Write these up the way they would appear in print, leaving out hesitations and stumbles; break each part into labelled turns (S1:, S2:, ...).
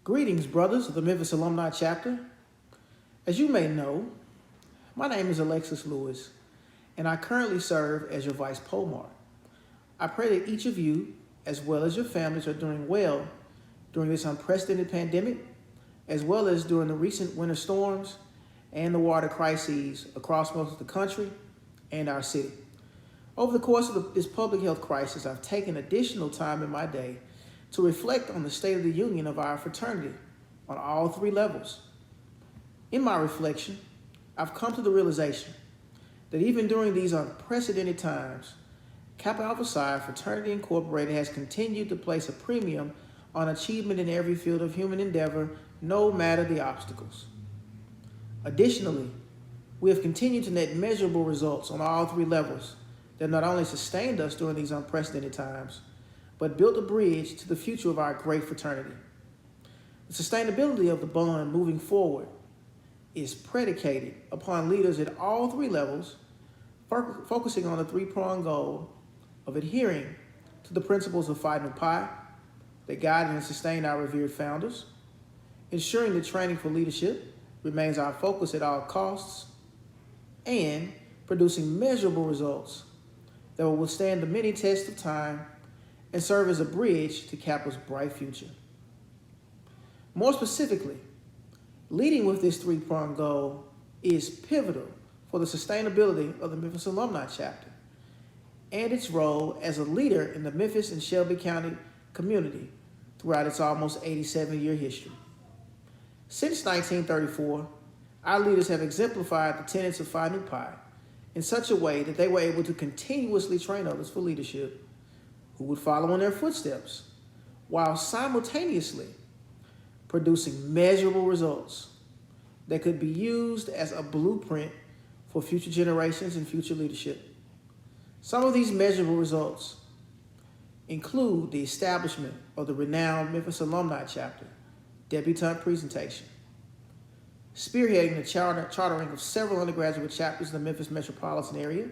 S1: Greetings, brothers of the Memphis Alumni chapter. As you may know, my name is Alexus Lewis, and I currently serve as your Vice Polemarch. I pray that each of you, as well as your families, are doing well during this unprecedented pandemic, as well as during the recent winter storms and the water crises across most of the country and our city. Over the course of this public health crisis, I've taken additional time in my day to reflect on the state of the union of our fraternity on all three levels. In my reflection, I've come to the realization that even during these unprecedented times, Kappa Alpha Psi Fraternity Incorporated has continued to place a premium on achievement in every field of human endeavor, no matter the obstacles. Additionally, we have continued to net measurable results on all three levels that not only sustained us during these unprecedented times, but built a bridge to the future of our great fraternity. The sustainability of the bond moving forward is predicated upon leaders at all three levels, focusing on the three-pronged goal of adhering to the principles of Phi Nu Pi that guided and sustained our revered founders, ensuring that training for leadership remains our focus at all costs, and producing measurable results that will withstand the many tests of time and serve as a bridge to Kappa's bright future. More specifically, leading with this three-pronged goal is pivotal for the sustainability of the Memphis Alumni chapter and its role as a leader in the Memphis and Shelby County community throughout its almost 87-year history. Since 1934, our leaders have exemplified the tenets of Phi Nu Pi in such a way that they were able to continuously train others for leadership who would follow in their footsteps, while simultaneously producing measurable results that could be used as a blueprint for future generations and future leadership. Some of these measurable results include the establishment of the renowned Memphis Alumni chapter, debutante presentation, spearheading the chartering of several undergraduate chapters in the Memphis metropolitan area,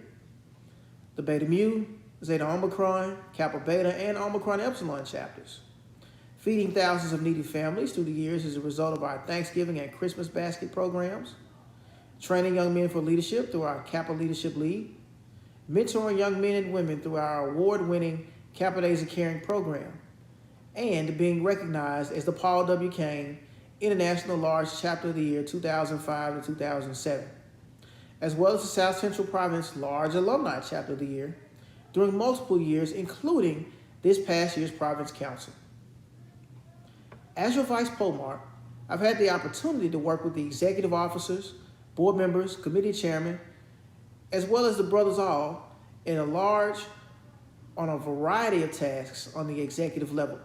S1: the Beta Mu, Zeta Omicron, Kappa Beta, and Omicron Epsilon chapters, feeding thousands of needy families through the years as a result of our Thanksgiving and Christmas basket programs, training young men for leadership through our Kappa Leadership League, mentoring young men and women through our award-winning Kappa Days of Caring program, and being recognized as the Paul W. Kane International Large Chapter of the Year 2005 to 2007, as well as the South Central Province Large Alumni Chapter of the Year during multiple years, including this past year's Province Council. As your Vice Polemarch, I've had the opportunity to work with the executive officers, board members, committee chairmen, as well as the brothers all on a variety of tasks on the executive level.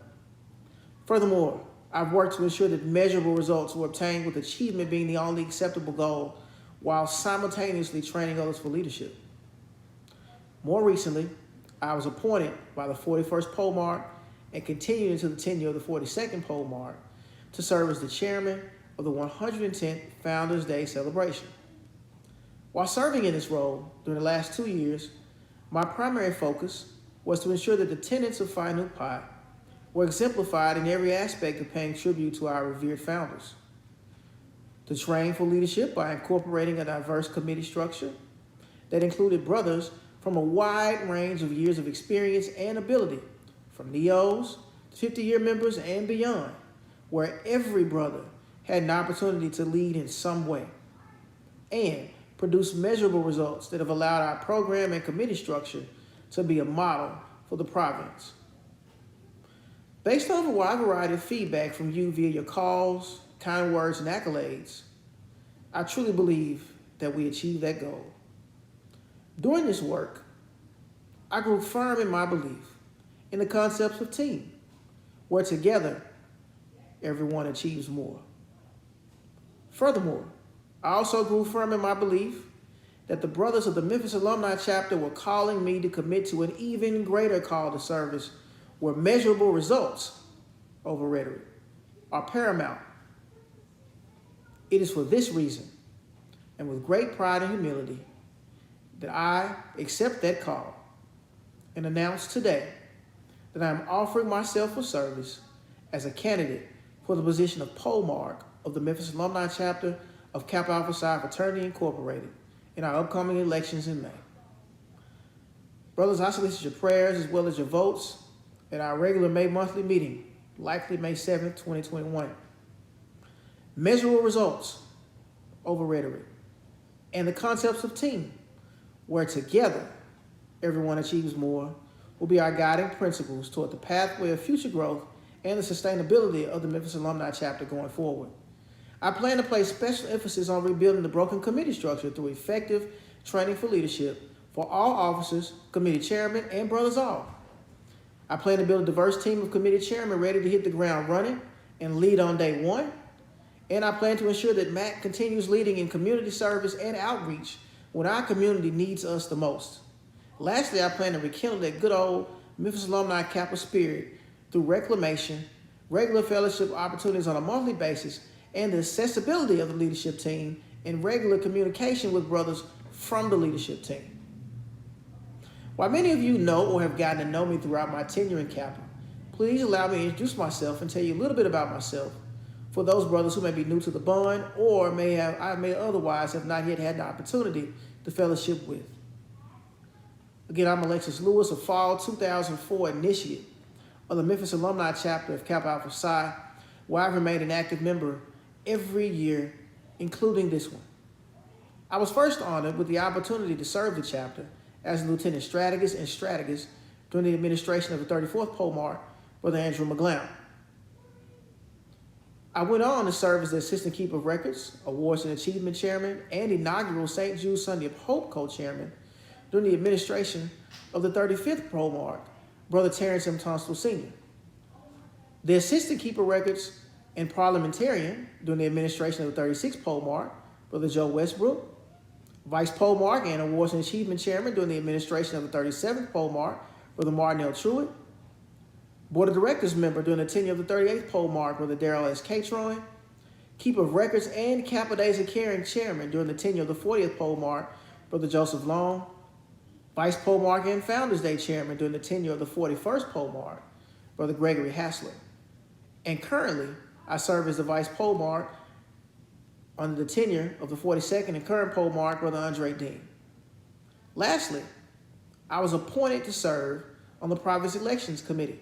S1: Furthermore, I've worked to ensure that measurable results were obtained, with achievement being the only acceptable goal, while simultaneously training others for leadership. More recently, I was appointed by the 41st Polemarch and continued into the tenure of the 42nd Polemarch to serve as the chairman of the 110th Founders Day celebration. While serving in this role during the last 2 years, my primary focus was to ensure that the tenets of Phi Nu Pi were exemplified in every aspect of paying tribute to our revered founders. To train for leadership by incorporating a diverse committee structure that included brothers from a wide range of years of experience and ability, from neos to 50-year members and beyond, where every brother had an opportunity to lead in some way, and produce measurable results that have allowed our program and committee structure to be a model for the province. Based on a wide variety of feedback from you via your calls, kind words, and accolades, I truly believe that we achieved that goal. During this work, I grew firm in my belief in the concepts of team, where together, everyone achieves more. Furthermore, I also grew firm in my belief that the brothers of the Memphis Alumni chapter were calling me to commit to an even greater call to service, where measurable results over rhetoric are paramount. It is for this reason, and with great pride and humility, that I accept that call and announce today that I am offering myself for service as a candidate for the position of Polemarch of the Memphis Alumni Chapter of Kappa Alpha Psi Fraternity Incorporated in our upcoming elections in May. Brothers, I solicit your prayers as well as your votes at our regular May monthly meeting, likely May 7th, 2021. Measurable results over rhetoric, and the concepts of team, where together everyone achieves more, will be our guiding principles toward the pathway of future growth and the sustainability of the Memphis Alumni Chapter going forward. I plan to place special emphasis on rebuilding the broken committee structure through effective training for leadership for all officers, committee chairmen, and brothers all. I plan to build a diverse team of committee chairmen ready to hit the ground running and lead on day one. And I plan to ensure that MAC continues leading in community service and outreach when our community needs us the most. Lastly, I plan to rekindle that good old Memphis Alumni Kappa spirit through reclamation, regular fellowship opportunities on a monthly basis, and the accessibility of the leadership team and regular communication with brothers from the leadership team. While many of you know or have gotten to know me throughout my tenure in Kappa, please allow me to introduce myself and tell you a little bit about myself for those brothers who may be new to the bond or may otherwise have not yet had the opportunity to fellowship with. Again, I'm Alexus Lewis, a fall 2004 initiate of the Memphis Alumni Chapter of Kappa Alpha Psi, where I've remained an active member every year, including this one. I was first honored with the opportunity to serve the chapter as Lieutenant Strategist and Strategist during the administration of the 34th Polemarch, Brother Andrew McGlown. I went on to serve as the Assistant Keeper of Records, Awards and Achievement Chairman, and inaugural St. Jude's Sunday of Hope Co-Chairman during the administration of the 35th Polemarch, Brother Terrence M. Tunstall Sr. The Assistant Keeper of Records and Parliamentarian during the administration of the 36th Polemarch, Brother Joe Westbrook. Vice Polemarch and Awards and Achievement Chairman during the administration of the 37th Polemarch, Brother Martin L. Truitt. Board of Directors member during the tenure of the 38th Polemarch, Brother Darrell S. Catron. Keeper of Records and Kappa Days of Caring Chairman during the tenure of the 40th Polemarch, Brother Joseph Long. Vice Polemarch and Founders Day Chairman during the tenure of the 41st Polemarch, Brother Gregory Hassler. And currently, I serve as the Vice Polemarch under the tenure of the 42nd and current Polemarch, Brother Andre Dean. Lastly, I was appointed to serve on the Province Elections Committee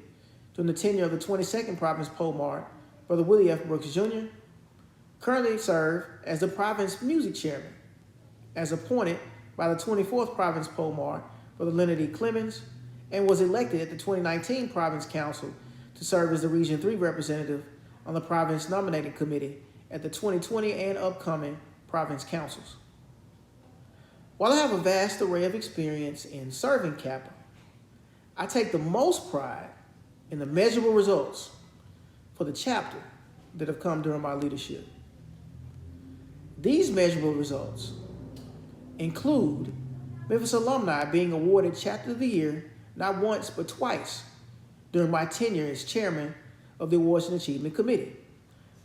S1: during the tenure of the 22nd Province Polemarch, Brother Willie F. Brooks Jr. Currently serve as the Province Music Chairman, as appointed by the 24th Province Polemarch, Brother Leonard E. Clemens, and was elected at the 2019 Province Council to serve as the Region 3 representative on the Province Nominating Committee at the 2020 and upcoming Province Councils. While I have a vast array of experience in serving Kappa, I take the most pride in the measurable results for the chapter that have come during my leadership. These measurable results include Memphis Alumni being awarded Chapter of the Year not once but twice during my tenure as chairman of the Awards and Achievement Committee.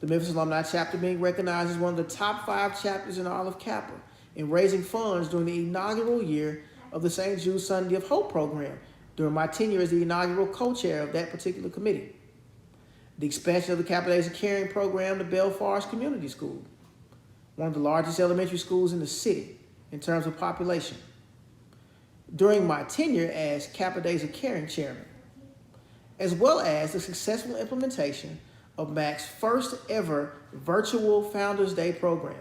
S1: The Memphis Alumni Chapter being recognized as one of the top 5 chapters in all of Kappa in raising funds during the inaugural year of the St. Jude's Sunday of Hope program during my tenure as the inaugural co-chair of that particular committee. The expansion of the Kappa Days of Caring program to Bell Forest Community School, one of the largest elementary schools in the city in terms of population. During my tenure as Kappa Days of Caring chairman, as well as the successful implementation of MAC's first ever virtual Founders Day program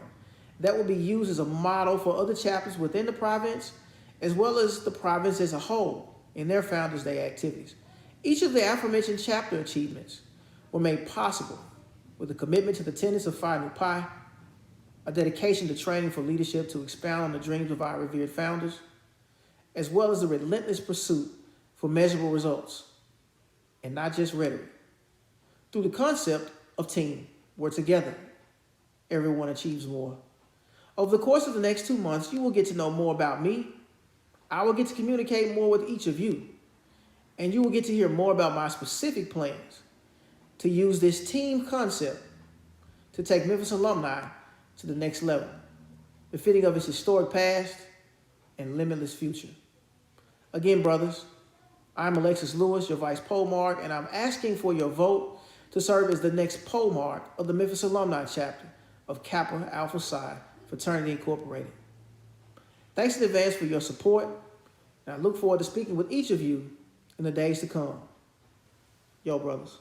S1: that will be used as a model for other chapters within the province, as well as the province as a whole in their Founders Day activities. Each of the aforementioned chapter achievements were made possible with a commitment to the tenets of Phi Nu Pi, a dedication to training for leadership to expound on the dreams of our revered founders, as well as a relentless pursuit for measurable results, and not just rhetoric, through the concept of team, where together, everyone achieves more. Over the course of the next 2 months, you will get to know more about me. I will get to communicate more with each of you, and you will get to hear more about my specific plans to use this team concept to take Memphis Alumni to the next level, befitting of its historic past and limitless future. Again, brothers, I'm Alexus Lewis, your Vice Polemarch, and I'm asking for your vote to serve as the next Polemarch of the Memphis Alumni chapter of Kappa Alpha Psi Fraternity Incorporated. Thanks in advance for your support, and I look forward to speaking with each of you in the days to come. Yo, brothers.